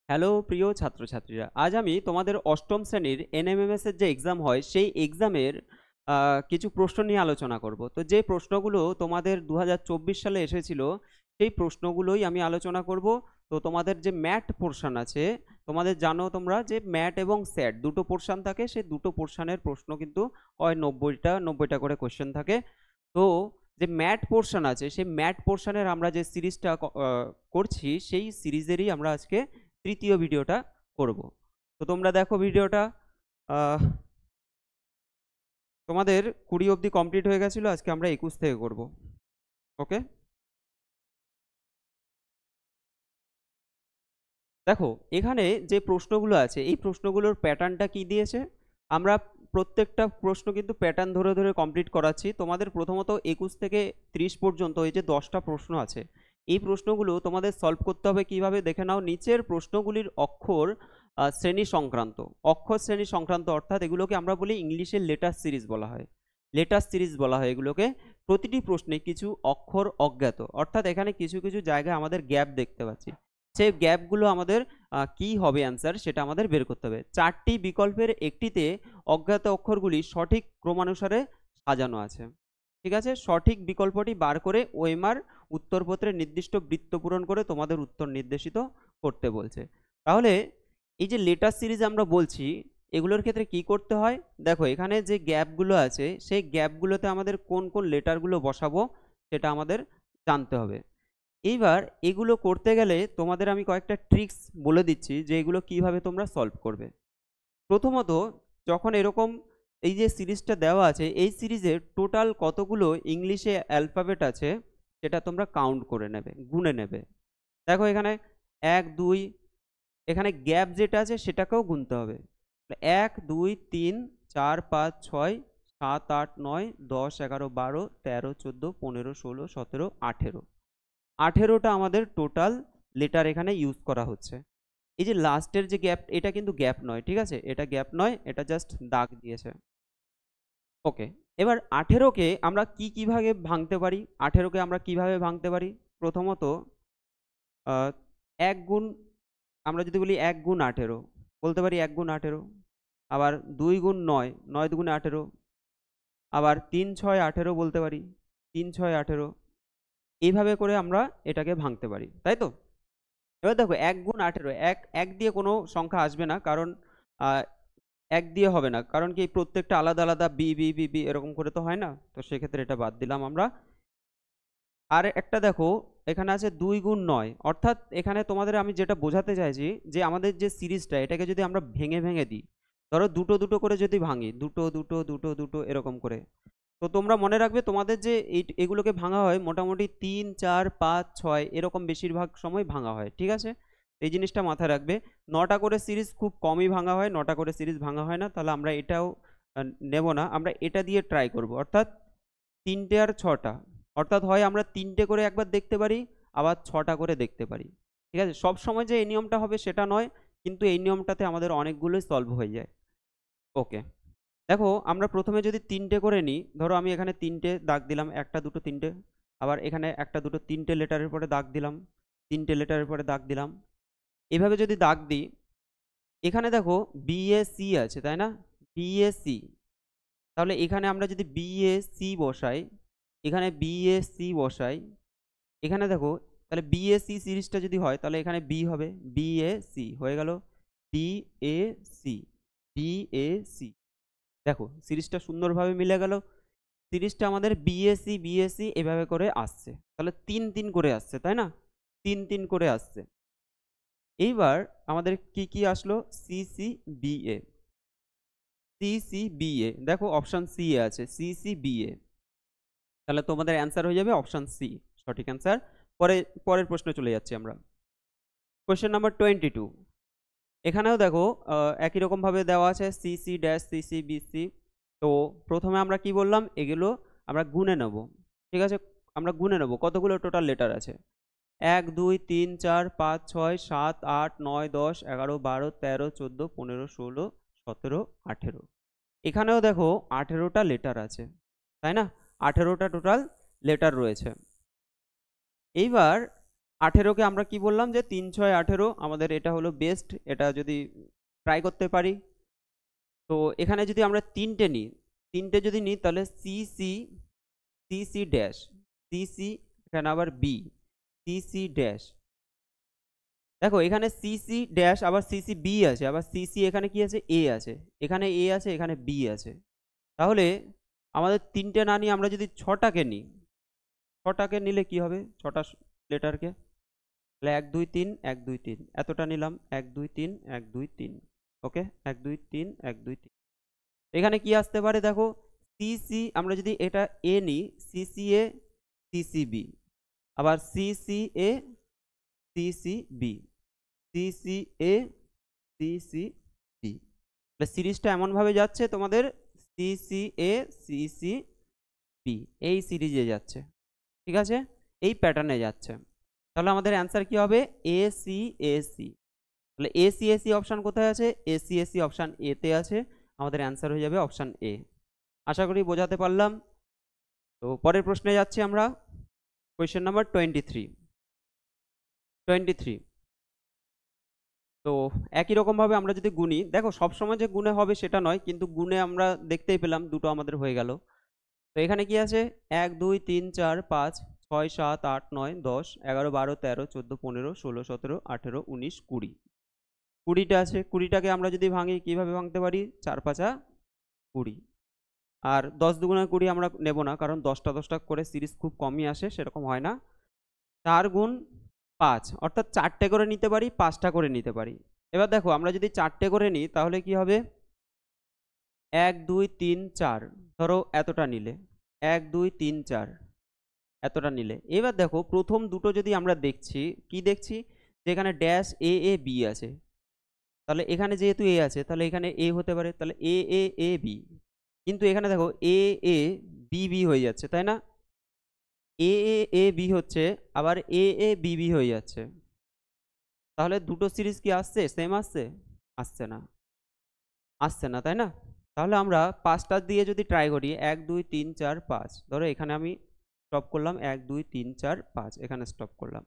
Hello প্রিয় ছাত্রছাত্রীরা, আজ আমি তোমাদের অষ্টম শ্রেণীর এনএমএমএস এর যে এক্সাম হয় সেই এক্সামের কিছু প্রশ্ন নিয়ে আলোচনা করব। তো যে প্রশ্নগুলো তোমাদের 2024 সালে এসেছিল সেই প্রশ্নগুলোই আমি আলোচনা করব। তো তোমাদের যে ম্যাট পোর্শন আছে, তোমাদের জানো তোমরা যে ম্যাট এবং স্যাট দুটো পোর্শন থাকে, সেই দুটো পোর্শনের প্রশ্ন কিন্তু হয় 90টা করে কোশ্চেন থাকে। তো যে ম্যাট পোর্শন আছে সেই ম্যাট পোর্শনের আমরা যে সিরিজটা করছি সেই সিরিজেরই আমরা আজকে তৃতীয় ভিডিওটা করব। তো তোমরা দেখো ভিডিওটা তোমাদের 20 অবধি কমপ্লিট হয়ে গেছিল, আজকে আমরা 21 থেকে করব। ওকে, দেখো এখানে যে প্রশ্নগুলো আছে এই প্রশ্নগুলোর প্যাটার্নটা কি দিয়েছে। আমরা প্রত্যেকটা প্রশ্ন কিন্তু প্যাটার্ন ধরে ধরে কমপ্লিট করাচ্ছি তোমাদের। প্রথমত 21 থেকে 30 পর্যন্ত এই যে 10টা প্রশ্ন আছে, এই প্রশ্নগুলো তোমাদের সলভ করতে হবে কিভাবে দেখে নাও। নিচের প্রশ্নগুলির অক্ষর শ্রেণী সংক্রান্ত, অক্ষর শ্রেণী সংক্রান্ত অর্থাৎ এগুলোকে আমরা বলি ইংলিশে লেটার সিরিজ বলা হয়, লেটার সিরিজ বলা হয় এগুলোকে। প্রতিটি প্রশ্নে কিছু অক্ষর অজ্ঞাত, অর্থাৎ এখানে কিছু কিছু জায়গায় আমাদের গ্যাপ দেখতে পাচ্ছি। সেই গ্যাপগুলো আমাদের কি হবে অ্যান্সার সেটা আমাদের বের করতে হবে। 4টি বিকল্পের একটিতে অজ্ঞাত অক্ষরগুলি সঠিক ক্রমানুসারে সাজানো আছে। ঠিক আছে, সঠিক বিকল্পটি বার করে ওএমআর উত্তরপত্রে নির্দিষ্ট বৃত্ত পূরণ করে তোমাদের উত্তর নির্দেশিত করতে বলছে। তাহলে এই যে লেটার সিরিজ আমরা বলছি, এগুলোর ক্ষেত্রে কি করতে হয় দেখো, এখানে যে গ্যাপগুলো আছে সেই গ্যাপগুলোতে আমাদের কোন কোন লেটারগুলো বসাবো সেটা আমাদের জানতে হবে। এইবার এগুলো করতে গেলে তোমাদের আমি কয়েকটা ট্রিক্স বলে দিচ্ছি যে এগুলো কিভাবে তোমরা সলভ করবে। প্রথমত, যখন এরকম এই যে সিরিজটা দেওয়া আছে এই সিরিজে টোটাল কতগুলো ইংলিশে অ্যালফাবেট আছে সেটা তোমরা কাউন্ট করে নেবে, গুনে নেবে। দেখো এখানে 1 2, এখানে গ্যাপ যেটা আছে সেটাকেও গুনতে হবে। 1 2 3 4 5 6 7 8 9 10 11 12 13 14 15 16 17 18, 18টা আমাদের টোটাল লেটার এখানে ইউজ করা হচ্ছে। এই যে লাস্টের যে গ্যাপ, এটা কিন্তু গ্যাপ নয়, ঠিক আছে, এটা গ্যাপ নয়, এটা জাস্ট দাগ দিয়েছে। ওকে, এবার 18কে আমরা কিভাবে ভাঙতে পারি, 18কে আমরা কিভাবে ভাঙতে পারি। প্রথমত 1 গুণ, আমরা যদি বলি 1 গুণ 18 বলতে পারি 1 গুণ 18, আবার 2 গুণ 9, 9 দুগুণে 18, আবার 3 6 18 বলতে পারি, 3 6 18। এইভাবে করে আমরা এটাকে ভাঙতে পারি, তাই তো। এবার দেখো 1 গুণ 18, এক এক দিয়ে কোনো সংখ্যা আসবে না, কারণ এক দিয়ে হবে না, কারণ কি প্রত্যেকটা আলাদা আলাদা বি বি বি বি এরকম করে তো হয় না, তো সেক্ষেত্রে এটা বাদ দিলাম আমরা। আর একটা দেখো এখানে আছে 2 গুণ 9, অর্থাৎ এখানে তোমাদের আমি যেটা বোঝাতে চাইছি যে আমাদের যে সিরিজটা এটাকে যদি আমরা ভেঙে ভেঙে দিই, ধরো দুটো দুটো করে যদি ভাঙি, দুটো দুটো দুটো দুটো এরকম করে, তো তোমরা মনে রাখবে তোমাদের যে এগুলোকে ভাঙা হয় মোটামুটি 3 4 5 6 এরকম বেশিরভাগ সময় ভাঙা হয়, ঠিক আছে। এই জিনিসটা মাথায় রাখবে। 9টা করে সিরিজ খুব কমই ভাঙা হয়, 9টা করে সিরিজ ভাঙা হয় না, তাহলে আমরা এটাও নেব না, আমরা এটা দিয়ে ট্রাই করব, অর্থাৎ 3টে আর 6টা, অর্থাৎ হয় আমরা 3টে করে একবার দেখতে পারি, আবার 6টা করে দেখতে পারি। ঠিক আছে, সব সময় যে এই নিয়মটা হবে সেটা নয়, কিন্তু এই নিয়মটাতে আমাদের অনেকগুলোই সলভ হয়ে যায়। ওকে, দেখো আমরা প্রথমে যদি 3টে করে নিই, ধরো আমি এখানে 3টে দাগ দিলাম, 1টা 2টো 3টে, আবার এখানে 1টা 2টো 3টে লেটারের পরে দাগ দিলাম, 3টে লেটারের পরে দাগ দিলাম। এভাবে যদি দাগ দিই, এখানে দেখো বিএসি আছে তাই না, বিএসি, তাহলে এখানে আমরা যদি বিএসি বসাই, এখানে বিএসি বসাই, এখানে দেখো তাহলে বিএসি সিরিজটা যদি হয় তাহলে এখানে বি হবে, বিএসি হয়ে গেল, বিএসি বিএসি। দেখো সিরিজটা সুন্দরভাবে মিলে গেল, সিরিজটা আমাদের বিএসি বিএসি এভাবে করে আসছে, তাহলে 3 3 করে আসছে তাই না, 3 3 করে আসছে। এইবার আমাদের কি কি আসলো, সিসিবিএ, সিসিবিএ, দেখো অপশন সি এ আছে সিসিবিএ, তাহলে তোমাদের অ্যান্সার হয়ে যাবে অপশন সি, সঠিক অ্যান্সার। পরের প্রশ্নে চলে যাচ্ছি আমরা। কোয়েশ্চেন নাম্বার 22, এখানেও দেখো একই রকম ভাবে দেওয়া আছে সিসি ড্যাশ সিসিবিসি। তো প্রথমে আমরা কি বললাম, এগুলো আমরা গুনে নেব, ঠিক আছে, আমরা গুনে নেব কতগুলো টোটাল লেটার আছে। 1 2 3 4 5 6 7 8 9 10 11 12 13 14 15 16 17 18, এখানেও দেখো 18টা লেটার আছে তাই না, 18টা টোটাল লেটার রয়েছে। এইবার 18কে আমরা কি বললাম যে 3 6 18, আমাদের এটা হলো বেস্ট, এটা যদি ট্রাই করতে পারি। তো এখানে যদি আমরা তিনটে যদি নিই তাহলে সিসি, সিসি ড্যাশ, সিসি, এখানে আবার বি, সিসি ড্যাশ। দেখো এখানে সিসি ড্যাশ, আবার সিসি বি আছে, আবার সিসি এখানে কি আছে, এ আছে, এখানে এ আছে, এখানে বি আছে। তাহলে আমাদের তিনটে না নিয়ে আমরা যদি ছটাকে নিই, ছটাকে নিলে কি হবে, ছটা লেটারকে, তাহলে 1 2 3 1 2 3 এতটা নিলাম, 1 2 3 1 2 3, ওকে, 1 2 3 1 2 3। এখানে কি আসতে পারে দেখো, সিসি, আমরা যদি এটা এ নিই, সিসি এ, সিসি বি, আবার সিসি এ, সিসি বি, সিসি এ, সিসি বি। তাহলে সিরিজটা এমনভাবে যাচ্ছে তোমাদের সিসি এ, সিসি বি, এই সিরিজে যাচ্ছে, ঠিক আছে, এই প্যাটার্নে যাচ্ছে। তাহলে আমাদের অ্যান্সার কি হবে, এ সি এ সি। তাহলে A C A C option কোথায় আছে, A C A C option এতে আছে, আমাদের অ্যান্সার হয়ে যাবে অপশান এ। আশা করি বোঝাতে পারলাম। তো পরের প্রশ্নে যাচ্ছি আমরা, কোয়েশ্চেন নাম্বার 23। তো একই রকমভাবে আমরা যদি গুনি, দেখো সবসময় যে গুণে হবে সেটা নয়, কিন্তু গুণে আমরা দেখতেই পেলাম দুটো আমাদের হয়ে গেল। তো এখানে কি আছে, 1 2 3 4 5 6 7 8 9 10 11 12 13 14 15 16 17 18 19 20, 20টা আছে। 20টাকে আমরা যদি ভাঙি কিভাবে ভাঙতে পারি, 4 5 20, আর 10 দুগুণে 20 আমরা নেব না, কারণ 10টা 10টা করে সিরিজ খুব কমই আসে, সেরকম হয় না। 4 গুণ 5, অর্থাৎ 4টে করে নিতে পারি, 5টা করে নিতে পারি। এবার দেখো আমরা যদি 4টে করে নিই তাহলে কি হবে, 1 2 3 4, ধরো এতটা নিলে, 1 2 3 4 এতটা নিলে। এবার দেখো প্রথম দুটো যদি আমরা দেখছি, কি দেখছি, যে এখানে ড্যাশ এ এ বি আছে, তাহলে এখানে যেহেতু এ আছে তাহলে এখানে এ হতে পারে, তাহলে এ এ এ বি। কিন্তু এখানে দেখো এ এ বি বি হয়ে যাচ্ছে, তাই না, এ এ এ বি হচ্ছে, আবার এ এ বি বি হয়ে যাচ্ছে। তাহলে দুটো সিরিজ কি আসছে, সেম আসছে, আসছে না, আসছে না, তাই না। তাহলে আমরা 5টা দিয়ে যদি ট্রাই করি, 1 2 3 4 5, ধরো এখানে আমি স্টপ করলাম, 1 2 3 4 5, এখানে স্টপ করলাম।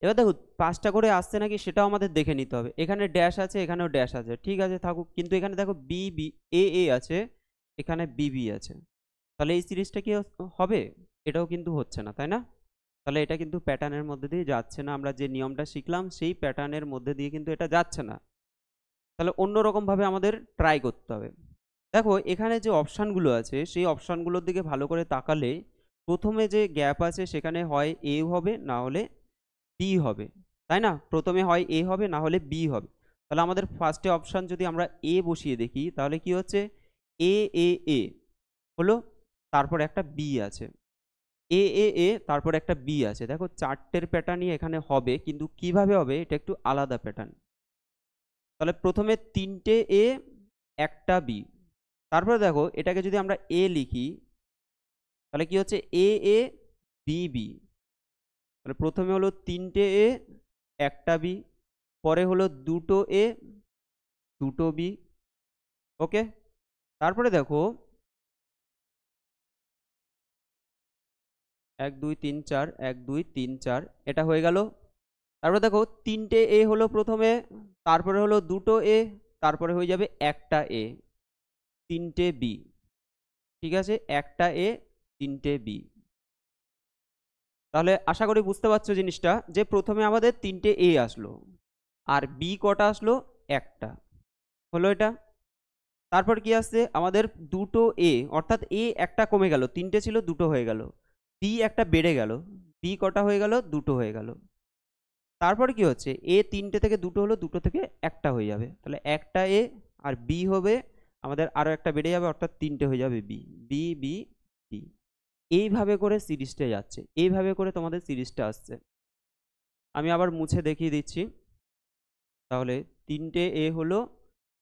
এবার দেখো 5টা করে আসছে নাকি সেটাও আমাদের দেখে নিতে হবে। এখানে ড্যাশ আছে, এখানেও ড্যাশ আছে, ঠিক আছে থাকুক, কিন্তু এখানে দেখো বি বি এ এ আছে, এখানে বি বি আছে, তাহলে এই সিরিজটা কি হবে, এটাও কিন্তু হচ্ছে না, তাই না। তাহলে এটা কিন্তু প্যাটার্নের মধ্যে দিয়ে যাচ্ছে না, আমরা যে নিয়মটা শিখলাম সেই প্যাটার্নের মধ্যে দিয়ে কিন্তু এটা যাচ্ছে না। তাহলে অন্যরকমভাবে আমাদের ট্রাই করতে হবে। দেখো এখানে যে অপশানগুলো আছে সেই অপশানগুলোর দিকে ভালো করে তাকালে প্রথমে যে গ্যাপ আছে সেখানে হয় এ হবে, না হলে বি হবে, তাই না, প্রথমে হয় এ হবে, না হলে বি হবে। তাহলে আমাদের ফার্স্টে অপশান যদি আমরা এ বসিয়ে দেখি তাহলে কি হচ্ছে, এ এ এ হলো, তারপর একটা বি আছে, এ এ এ তারপর একটা বি আছে। দেখো 4টের প্যাটার্নই এখানে হবে, কিন্তু কিভাবে হবে এটা একটু আলাদা প্যাটার্ন। তাহলে প্রথমে 3টে এ, একটা বি, তারপরে দেখো এটাকে যদি আমরা এ লিখি তাহলে কি হচ্ছে, এ এ বি বি। তাহলে প্রথমে হলো 3টে এ, একটা বি, পরে হলো 2টো এ, 2টো বি, ওকে। তারপরে দেখো 1 2 3 4 1 2 3 4, এটা হয়ে গেল। তারপরে দেখো 3টে এ হলো প্রথমে, তারপরে হলো 2টো এ, তারপরে হয়ে যাবে একটা এ, 3টে বি, ঠিক আছে, একটা এ, 3টে বি। তাহলে আশা করি বুঝতে পারছো জিনিসটা, যে প্রথমে আমাদের 3টে এ আসলো, আর বি কটা আসলো, একটা হলো এটা। তারপর কি আসছে আমাদের, 2টো এ, অর্থাৎ এ একটা কমে গেল, 3টে ছিল 2টো হয়ে গেল, বি একটা বেড়ে গেল, বি কটা হয়ে গেল, 2টো হয়ে গেল। তারপর কি হচ্ছে, এ 3টে থেকে 2টো হলো, 2টো থেকে একটা হয়ে যাবে, তাহলে একটা এ, আর বি হবে আমাদের আরো একটা বেড়ে যাবে, অর্থাৎ 3টে হয়ে যাবে বি, বি বি বি। এইভাবে করে সিরিজটা যাচ্ছে, এইভাবে করে তোমাদের সিরিজটা আসছে। আমি আবার মুছে দেখিয়ে দিচ্ছি। তাহলে 3টে এ হলো,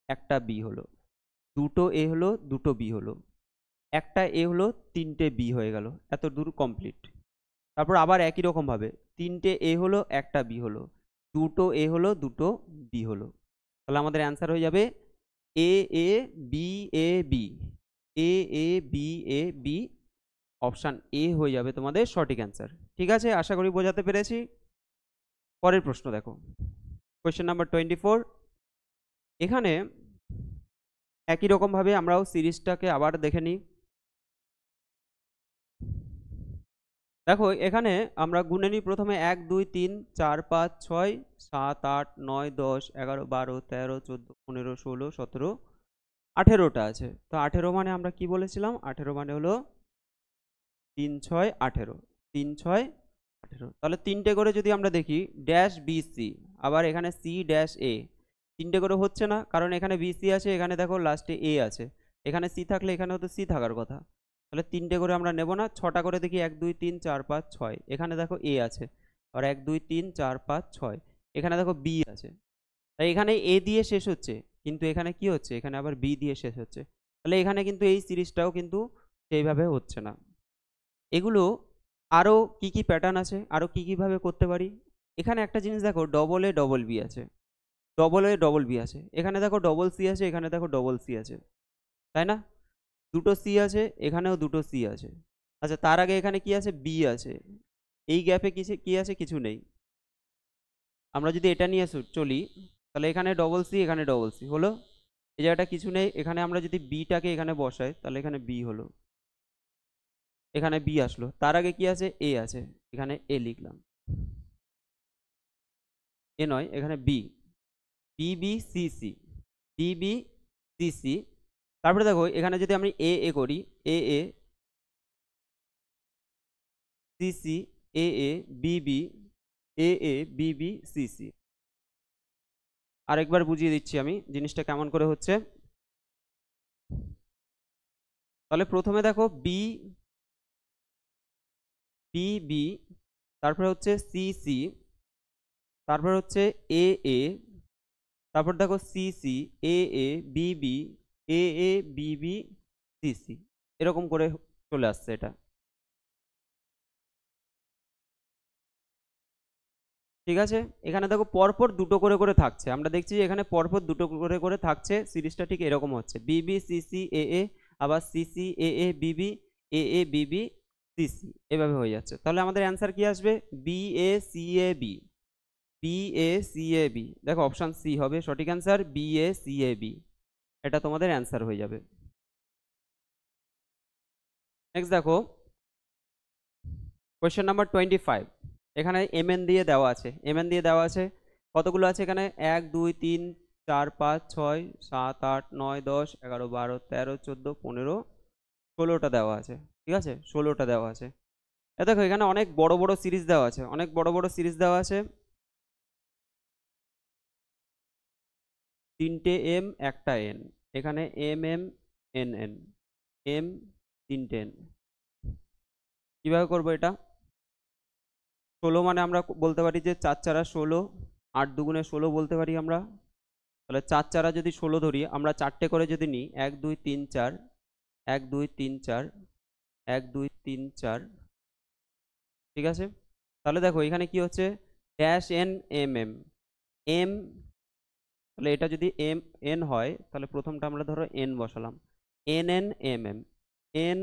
একটা বি হলো, 2টো এ হলো, 2টো বি হলো, একটা এ হলো, 3টে বি হয়ে গেল, এত দূর কমপ্লিট। তারপর আবার একই রকম ভাবে 3টে এ হলো, একটা বি হলো, 2টো এ হলো, 2টো বি হলো। তাহলে আমাদের অ্যান্সার হয়ে যাবে A A B A B, A A B A B, option A হয়ে যাবে তোমাদের সঠিক অ্যান্সার। ঠিক আছে, আশা করি বোঝাতে পেরেছি। পরের প্রশ্ন দেখো, কোয়েশ্চেন নাম্বার 24। এখানে একই রকম ভাবে আমরাও সিরিজটাকে আবার দেখে নিই। দেখো এখানে আমরা গুনে নিই প্রথমে 1 2 3 4 5 6 7 8 9 10 11 12 13 14 15 16 17 18টা আছে। তো 18 মানে আমরা কি বলেছিলাম, 18 মানে হলো 3 6 18, 3 6 18। তাহলে তিনটে করে যদি আমরা দেখি ড্যাশ বি সি, আবার এখানে সি ড্যাশ এ, তিনটে করে হচ্ছে না, কারণ এখানে বি সি আছে, এখানে দেখো লাস্টে এ আছে, এখানে সি থাকলে এখানেও তো সি থাকার কথা। তাহলে তিনটে করে আমরা নেব না, 6টা করে দেখি 1 2 3 4 5 6, এখানে দেখো এ আছে, আর 1 2 3 4 5 6, এখানে দেখো বি আছে। তাই এখানে এ দিয়ে শেষ হচ্ছে, কিন্তু এখানে কি হচ্ছে, এখানে আবার বি দিয়ে শেষ হচ্ছে। তাহলে এখানে কিন্তু এই সিরিজটাও কিন্তু সেইভাবে হচ্ছে না। এগুলো আরও কি কি প্যাটার্ন আছে, আরও কি কিভাবে করতে পারি। এখানে একটা জিনিস দেখো, ডবল এ ডবল বি আছে, ডবল এ ডবল বি আছে, এখানে দেখো ডবল সি আছে, এখানে দেখো ডবল সি আছে, তাই না? দুটো সি আছে, এখানেও দুটো সি আছে। আচ্ছা, তার আগে এখানে কি আছে, বি আছে, এই গ্যাপে কি আছে, কিছু নেই। আমরা যদি এটা নিয়ে চলি, তাহলে এখানে ডবল সি, এখানে ডবল সি হলো, এই জায়গাটা কিছু নেই। এখানে আমরা যদি বিটাকে এখানে বসাই, তাহলে এখানে বি হলো, এখানে বি আসলো। তার আগে কি আছে, এ আছে, এখানে এ লিখলাম, এ নয়, এখানে B, B B C C, B B C C. তারপরে দেখো এখানে যদি আমি এ এ করি, A A C C, A A B B, A A B B C C. আরেকবার বুঝিয়ে দিচ্ছি আমি জিনিসটা কেমন করে হচ্ছে। তাহলে প্রথমে দেখো বি বি বি, তারপরে হচ্ছে সি সি, তারপর হচ্ছে এ এ, তারপর দেখো C C, A A B B, A A B B C C, এরকম করে চলে আসছে এটা। ঠিক আছে, এখানে দেখো পরপর দুটো করে করে থাকছে, আমরা দেখছি যে এখানে পরপর দুটো করে করে থাকছে, সিরিজটা ঠিক এরকম হচ্ছে, B B C C A A, আবার C C A A B B, A A B B C C, এভাবে হয়ে যাচ্ছে। তাহলে আমাদের অ্যান্সার কি আসবে, B A C A B, B A C A B. দেখো অপশান সি হবে সঠিক answer, B A C A B, এটা তোমাদের অ্যান্সার হয়ে যাবে। নেক্সট দেখো কোয়েশ্চেন নাম্বার 25। এখানে এম এন দিয়ে দেওয়া আছে, এম এন দিয়ে দেওয়া আছে, কতগুলো আছে এখানে, 1 2 3 4 5 6 7 8 9 10 11 12 13 14 15 16টা দেওয়া আছে। ঠিক আছে, 16টা দেওয়া আছে। দেখো এখানে অনেক বড় বড় সিরিজ দেওয়া আছে, অনেক বড় বড় সিরিজ দেওয়া আছে, 3টে এম একটা এন, এখানে M M N N, M 3টে এন। কিভাবে করবো এটা, 16 মানে আমরা বলতে পারি যে 4 4 16, 8 2 16 বলতে পারি আমরা। তাহলে 4 4 যদি 16 ধরি, আমরা 4টে করে যদি নিই, 1 2 3 4, 1 2 3 4, 1 2 3 4। ঠিক আছে, তাহলে দেখো এখানে কি হচ্ছে, dash N M M M, তাহলে এটা যদি এম এন হয়, তাহলে প্রথমটা আমরা ধরো এন বসালাম, N N M M, N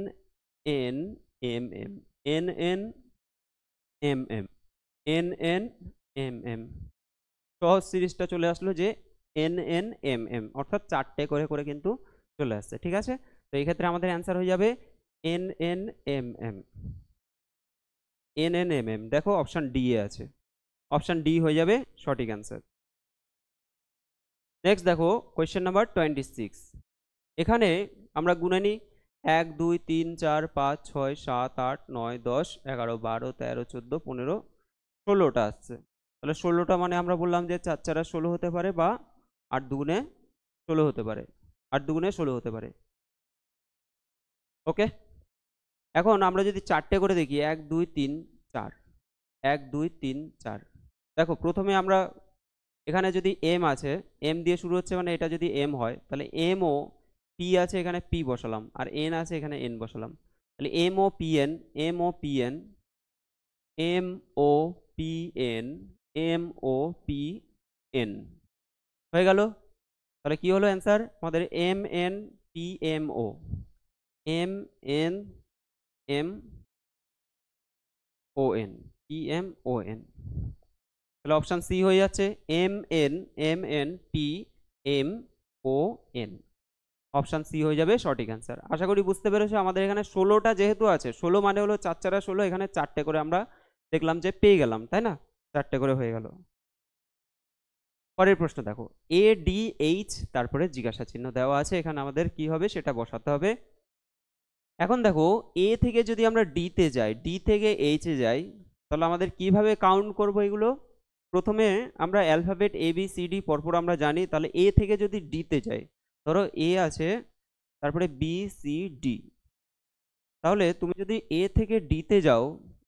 N M M, N N M M, N N M M. সহজ সিরিজটা চলে আসলো যে এন এন এম এম, অর্থাৎ 4টে করে করে কিন্তু চলে আসছে। ঠিক আছে, তো এই ক্ষেত্রে আমাদের অ্যান্সার হয়ে যাবে N N M M, N N M M. দেখো অপশান ডি এ আছে, অপশান ডি হয়ে যাবে সঠিক অ্যান্সার। নেক্সট দেখো কোয়েশ্চেন নাম্বার 26। এখানে আমরা গুনে নিই, 1 2 3 4 5 6 7 8 9 10 11 12 13 14 15 16টা আসছে। তাহলে 16টা মানে আমরা বললাম যে 4 4 16 হতে পারে, বা 8 2 16 হতে পারে, 8 2 16 হতে পারে। ওকে, এখন আমরা যদি 4টে করে দেখি, 1 2 3 4, 1 2 3 4। দেখো প্রথমে আমরা এখানে যদি এম আছে, এম দিয়ে শুরু হচ্ছে মানে এটা যদি এম হয়, তাহলে এম ও পি আছে, এখানে পি বসালাম, আর এন আছে এখানে এন বসালাম। তাহলে M O P N, M O P N, M O P N, M O P N হয়ে গেল। তাহলে কি হলো অ্যান্সার আমাদের, M N P M O, M N M O N, P M O N. তাহলে option C হয়ে যাচ্ছে MNPMON। Option C হয়ে যাবে সঠিক অ্যান্সার। আশা করি বুঝতে পেরেছো। আমাদের এখানে 16টা যেহেতু আছে, 16 মানে হলো 4 4 16, এখানে 4টে করে আমরা দেখলাম যে পেয়ে গেলাম, তাই না? 4টে করে হয়ে গেল। পরের প্রশ্ন দেখো, ADH তারপরে জিজ্ঞাসা চিহ্ন দেওয়া আছে, এখানে আমাদের কি হবে সেটা বসাতে হবে। এখন দেখো, এ থেকে যদি আমরা ডি তে যাই, ডি থেকে এইচ এ যাই, তাহলে আমাদের কিভাবে কাউন্ট করব এগুলো? প্রথমে আমরা অ্যালফাবেট ABCD পরপর আমরা জানি, তাহলে এ থেকে যদি ডি তে যাই, ধরো এ আছে, তারপরে BCD, তাহলে তুমি যদি এ থেকে ডি তে যাও,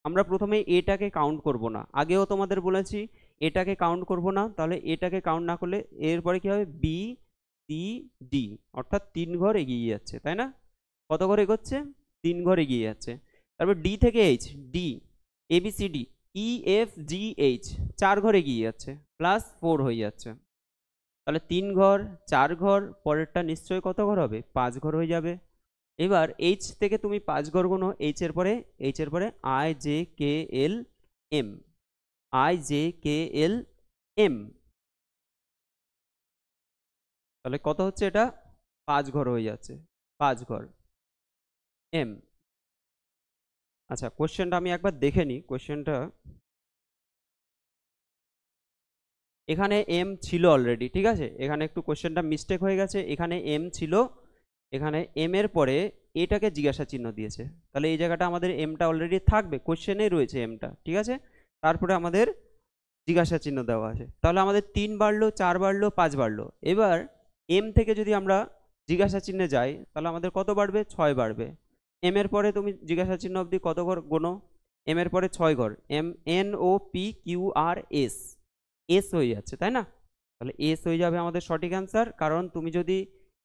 আমরা প্রথমে এটাকে কাউন্ট করব না, আগেও তোমাদের বলেছি এটাকে কাউন্ট করব না, তাহলে এটাকে কাউন্ট না করলে এরপরে কি হবে, BCD, অর্থাৎ 3 ঘর এগিয়ে যাচ্ছে, তাই না? কত ঘর এগোচ্ছে? 3 ঘর এগিয়ে যাচ্ছে। তারপর ডি থেকে এইচ, ডি, ABCD, EFGH 4 ঘর এগিয়ে যাচ্ছে, +4 হয়ে যাচ্ছে। তাহলে 3 ঘর, 4 ঘর, পরেরটা নিশ্চয়ই কত ঘর হবে? 5 ঘর হয়ে যাবে। এবার এইচ থেকে তুমি 5 ঘর গুনো, এইচ এর পরে IJKLM, IJKLM, তাহলে কত হচ্ছে? এটা 5 ঘর হয়ে যাচ্ছে, 5 ঘর এম। আচ্ছা, কোশ্চেনটা আমি একবার দেখে নিই। কোশ্চেনটা এখানে এম ছিল অলরেডি, ঠিক আছে? এখানে একটু কোশ্চেনটা মিস্টেক হয়ে গেছে, এখানে এম ছিল, এখানে এম এর পরে এটাকে জিজ্ঞাসা চিহ্ন দিয়েছে, তাহলে এই জায়গাটা আমাদের এমটা অলরেডি থাকবে, কোশ্চেনেই রয়েছে এমটা, ঠিক আছে? তারপরে আমাদের জিজ্ঞাসা চিহ্ন দেওয়া আছে, তাহলে আমাদের 3 বাড়লো, 4 বাড়লো, 5 বাড়লো। এবার এম থেকে যদি আমরা জিজ্ঞাসা চিহ্নে যাই, তাহলে আমাদের কত বাড়বে? 6 বাড়বে। এম এর পরে তুমি জিজ্ঞাসা চিহ্ন অবধি কত ঘর গোনো? এম এর পরে 6 ঘর, MNOPQRS, এস হয়ে যাচ্ছে, তাই না? তাহলে এস হয়ে যাবে আমাদের সঠিক অ্যান্সার, কারণ তুমি যদি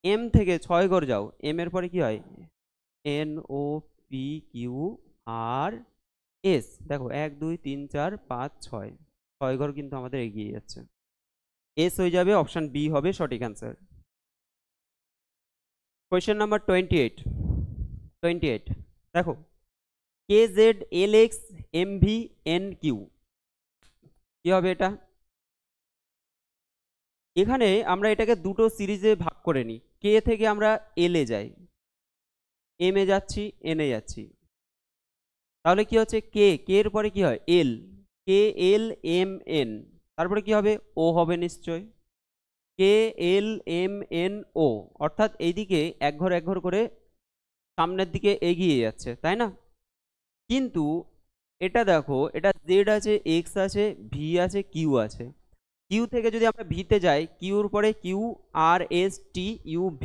এম থেকে 6 ঘর যাও, এম এর পরে কি হয়? NOPQRS, দেখো 1 2 3 4 5 6, 6 ঘর কিন্তু আমাদের এগিয়ে যাচ্ছে। এস হয়ে যাবে, অপশন বি হবে সঠিক অ্যান্সার। কোয়েশ্চেন নাম্বার 28 দেখো, KZLXMVNQ কি হবে এটা? এখানে আমরা এটাকে দুটো সিরিজে ভাগ করে নিই। কে থেকে আমরা এল এ যাই, এম এ যাচ্ছি, এন এ যাচ্ছি, তাহলে কি হচ্ছে? কে, কে এর পরে কি হয়? এল, KLMN, তারপরে কি হবে? ও হবে নিশ্চয়, KLMNO, অর্থাৎ এইদিকে এক ঘর এক ঘর করে সামনের দিকে এগিয়ে যাচ্ছে, তাই না? কিন্তু এটা দেখো, এটা জেড আছে, এক্স আছে, ভি আছে, কিউ আছে। কিউ থেকে যদি আমরা ভিতে যাই, কিউর পরে QRSTUV,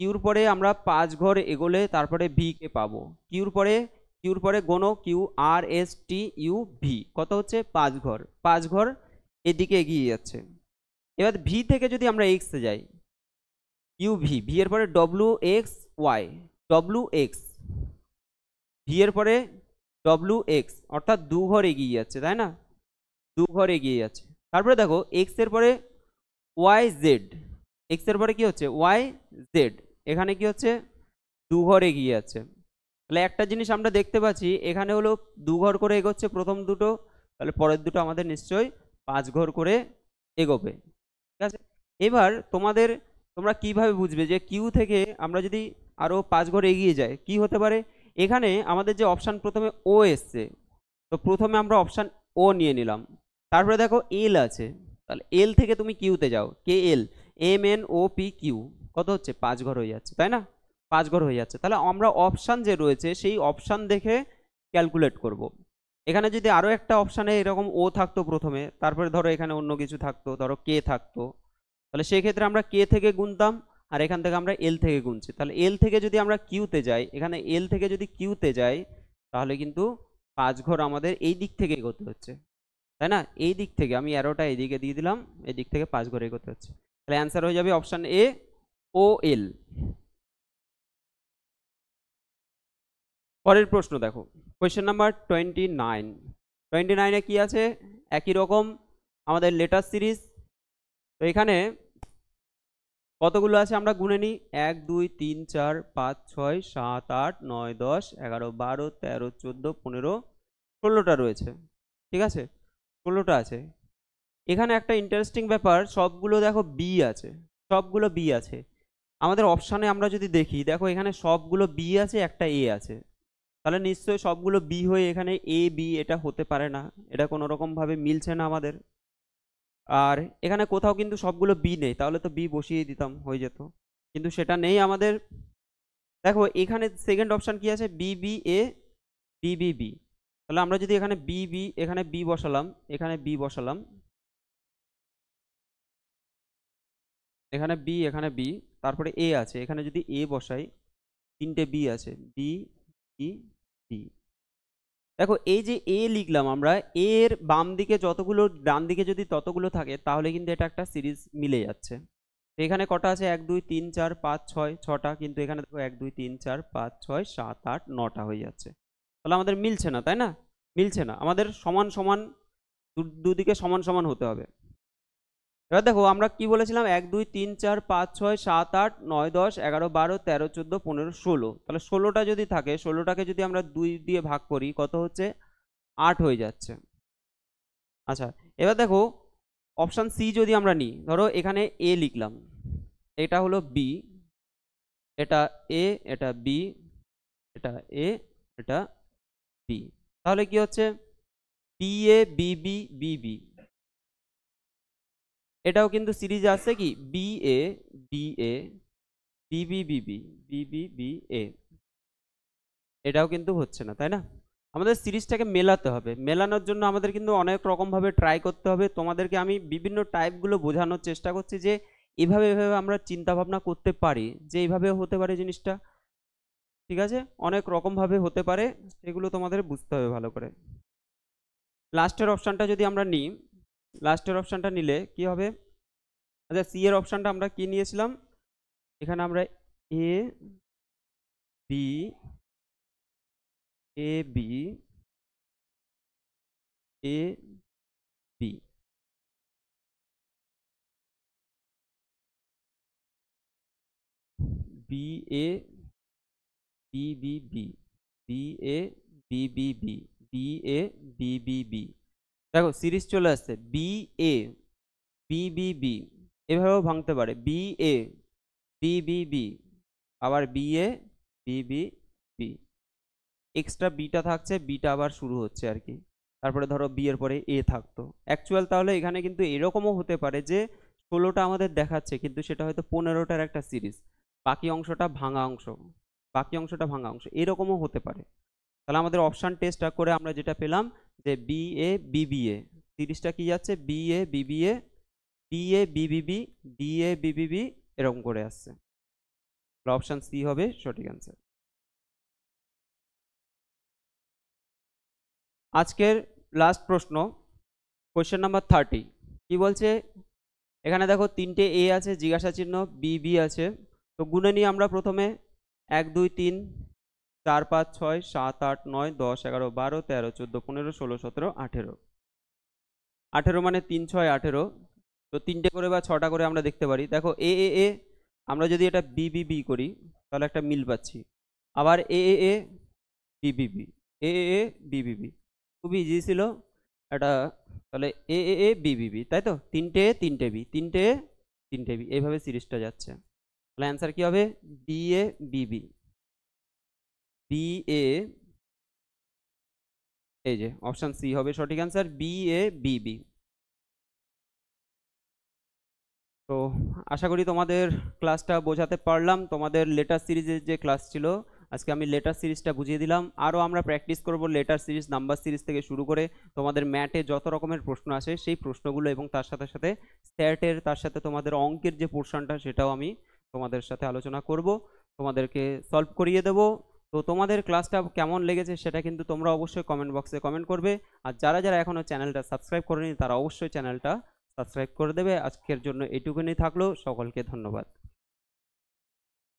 কিউর পরে আমরা 5 ঘর এগোলে তারপরে ভি কে পাবো। কিউর পরে গোনো QRSTUV, কত হচ্ছে? 5 ঘর, 5 ঘর এদিকে এগিয়ে যাচ্ছে। এবার ভি থেকে যদি আমরা এক্স এ যাই, ইউভি, ভি এর পরে WXY, WX, ভি এর পরে WX, অর্থাৎ 2 ঘর এগিয়ে যাচ্ছে, তাই না? 2 ঘর এগিয়ে যাচ্ছে। তারপরে দেখো, এক্স এর পরে YZ, এক্স এর পরে কি হচ্ছে? YZ, এখানে কি হচ্ছে? 2 ঘর এগিয়ে যাচ্ছে। তাহলে একটা জিনিস আমরা দেখতে পাচ্ছি, এখানে হলো 2 ঘর করে এগোচ্ছে প্রথম দুটো, তাহলে পরের দুটো আমাদের নিশ্চয়ই 5 ঘর করে এগোবে, ঠিক আছে? এবার তোমরা কিভাবে বুঝবে যে কিউ থেকে আমরা যদি আরো 5 ঘর এগিয়ে যাই কি হতে পারে? এখানে আমাদের যে অপশান প্রথমে ও এসছে, তো প্রথমে আমরা অপশান ও নিয়ে নিলাম, তারপরে দেখো এল আছে, তাহলে এল থেকে তুমি কিউতে যাও, KLMNOPQ, কত হচ্ছে? 5 ঘর হয়ে যাচ্ছে, তাই না? 5 ঘর হয়ে যাচ্ছে। তাহলে আমরা অপশান যে রয়েছে সেই অপশান দেখে ক্যালকুলেট করব। এখানে যদি আরো একটা অপশানে এরকম ও থাকতো প্রথমে, তারপরে ধরো এখানে অন্য কিছু থাকতো, ধরো কে থাকতো, তাহলে সেক্ষেত্রে আমরা কে থেকে গুনতাম, আর এখান থেকে আমরা এল থেকে গুনছি। তাহলে এল থেকে যদি আমরা কিউতে যাই, এখানে এল থেকে যদি কিউতে যাই, তাহলে কিন্তু 5 ঘর আমাদের এই দিক থেকে এগোতে হচ্ছে, তাই না? এই দিক থেকে আমি অ্যারোটা এইদিকে দিয়ে দিলাম, এই দিক থেকে 5 ঘর এগোতে হচ্ছে। তাহলে অ্যান্সার হয়ে যাবে অপশান এ, OL। পরের প্রশ্ন দেখো, কোয়েশ্চেন নাম্বার 29 কি আছে? একই রকম আমাদের লেটার সিরিজ। তো এখানে কতগুলো আছে আমরা গুনে নিই, 1 2 3 4 5 6 7 8 9 10 11 12 13 14 15 16টা রয়েছে, ঠিক আছে? 16টা আছে। এখানে একটা ইন্টারেস্টিং ব্যাপার, সবগুলো দেখো বি আছে, সবগুলো বি আছে। আমাদের অপশানে আমরা যদি দেখি, দেখো এখানে সবগুলো বি আছে, একটা এ আছে, তাহলে নিশ্চয়ই সবগুলো বি হয়ে এখানে এ বি এটা হতে পারে না, এটা কোনো রকমভাবে মিলছে না আমাদের। আর এখানে কোথাও কিন্তু সবগুলো বি নেই, তাহলে তো বি বসিয়ে দিতাম, হয়ে যেত, কিন্তু সেটা নেই আমাদের। দেখো এখানে সেকেন্ড অপশান কি আছে, B B A B B B. তাহলে আমরা যদি এখানে বি বি, এখানে বি বসালাম, এখানে বি বসালাম, এখানে বি, এখানে বি, তারপরে এ আছে, এখানে যদি এ বসাই, তিনটে বি আছে, বি বি বি। দেখো এই যে এ লিখলাম আমরা, এর বাম দিকে যতগুলো, ডান দিকে যদি ততগুলো থাকে, তাহলে কিন্তু এটা একটা সিরিজ মিলে যাচ্ছে। এখানে কটা আছে, 1 2 3 4 5 6, 6টা, কিন্তু এখানে দেখো 1 2 3 4 5 6 7 8 9টা হয়ে যাচ্ছে। তাহলে আমাদের মিলছে না, তাই না? মিলছে না, আমাদের সমান সমান, দুদিকে সমান সমান হতে হবে। এবার দেখো আমরা কি বলেছিলাম, 1 2 3 4 5 6 7 8 9 10 11 12 13 14 15 16। তাহলে 16টা যদি থাকে, 16টাকে যদি আমরা 2 দিয়ে ভাগ করি, কত হচ্ছে, 8 হয়ে যাচ্ছে। আচ্ছা, এবার দেখো অপশান সি যদি আমরা নিই, ধরো এখানে এ লিখলাম, এটা হলো বি, এটা এ, এটা বি, এটা এ, এটা বি। তাহলে কি হচ্ছে, B A B B B B, এটাও কিন্তু সিরিজ আছে কি, B A B A B B B B B B B A, এটাও কিন্তু হচ্ছে না, তাই না? আমাদের সিরিজটাকে মেলাতে হবে। মেলানোর জন্য আমাদের কিন্তু অনেক রকমভাবে ট্রাই করতে হবে। তোমাদেরকে আমি বিভিন্ন টাইপগুলো বোঝানোর চেষ্টা করছি, যে এভাবে এভাবে আমরা চিন্তা ভাবনা করতে পারি, যে এইভাবে হতে পারে জিনিসটা, ঠিক আছে? অনেক রকমভাবে হতে পারে, সেগুলো তোমাদের বুঝতে হবে ভালো করে। লাস্টের অপশানটা যদি আমরা নিই, লাস্টের অপশানটা নিলে কি হবে, আচ্ছা সি এর অপশানটা আমরা কি নিয়েছিলাম, এখানে আমরা A B A B A B, B A B B B, B A B B B, B A B B B. দেখো সিরিজ চলে আসছে, B A B B B, এভাবেও ভাঙতে পারে, B A B B B, আবার B A B B B, extra বিটা থাকছে, বিটা আবার শুরু হচ্ছে আর কি, তারপরে ধরো বি এর পরে এ থাকতো অ্যাকচুয়াল। তাহলে এখানে কিন্তু এরকমও হতে পারে যে 16টা আমাদের দেখাচ্ছে, কিন্তু সেটা হয়তো 15টার একটা সিরিজ, বাকি অংশটা ভাঙা অংশ, বাকি অংশটা ভাঙা অংশ, এরকমও হতে পারে। তাহলে আমাদের অপশান টেস্ট করে আমরা যেটা পেলাম, যে বি এ বি বি এ, সিরিজটা কি যাচ্ছে, B A B B A B A B B B B A B B B, এরকম করে আসছে। অপশান সি হবে সঠিক অ্যান্সার। আজকের লাস্ট প্রশ্ন, কোয়েশ্চেন নাম্বার 30, কি বলছে, এখানে দেখো তিনটে এ আছে, জিজ্ঞাসা চিহ্ন, বি বি আছে, তো গুণে নিই আমরা প্রথমে, 1 2 3 4 5 6 7 8 9 10 11 12 13 14 15 16 17 18, 18 মানে 3 6 18, তো তিনটে করে বা 6টা করে আমরা দেখতে পারি। দেখো এ এ এ, আমরা যদি এটা বি বি বি করি, তাহলে একটা মিল পাচ্ছি, আবার এ এ A B B B, A A A B B B, খুবই ইজি ছিল এটা। তাহলে এ এ এ বি বি বি, তাই তো, তিনটে তিনটে বি, তিনটে তিনটে বি, এইভাবে সিরিজটা যাচ্ছে। তাহলে অ্যান্সার কি হবে, B A B B, B এ, এই যে অপশান সি হবে সঠিক answer, B A B B. তো আশা করি তোমাদের ক্লাসটা বোঝাতে পারলাম। তোমাদের লেটার সিরিজের যে ক্লাস ছিল, আজকে আমি লেটার সিরিজটা বুঝিয়ে দিলাম। আরও আমরা প্র্যাকটিস করব লেটার সিরিজ, নাম্বার সিরিজ থেকে শুরু করে তোমাদের ম্যাটে যত রকমের প্রশ্ন আসে সেই প্রশ্নগুলো, এবং তার সাথে সাথে স্ট্যাটের, তার সাথে তোমাদের অঙ্কের যে পোর্শনটা, সেটাও আমি তোমাদের সাথে আলোচনা করব, তোমাদেরকে সলভ করিয়ে দেবো। তো তোমাদের ক্লাসটা কেমন লেগেছে সেটা কিন্তু তোমরা অবশ্যই কমেন্ট বক্সে কমেন্ট করবে। আর যারা যারা এখনও চ্যানেলটা সাবস্ক্রাইব করেনি, তারা অবশ্যই চ্যানেলটা সাবস্ক্রাইব করে দেবে। আজকের জন্য এইটুকুনি থাকলো, সকলকে ধন্যবাদ।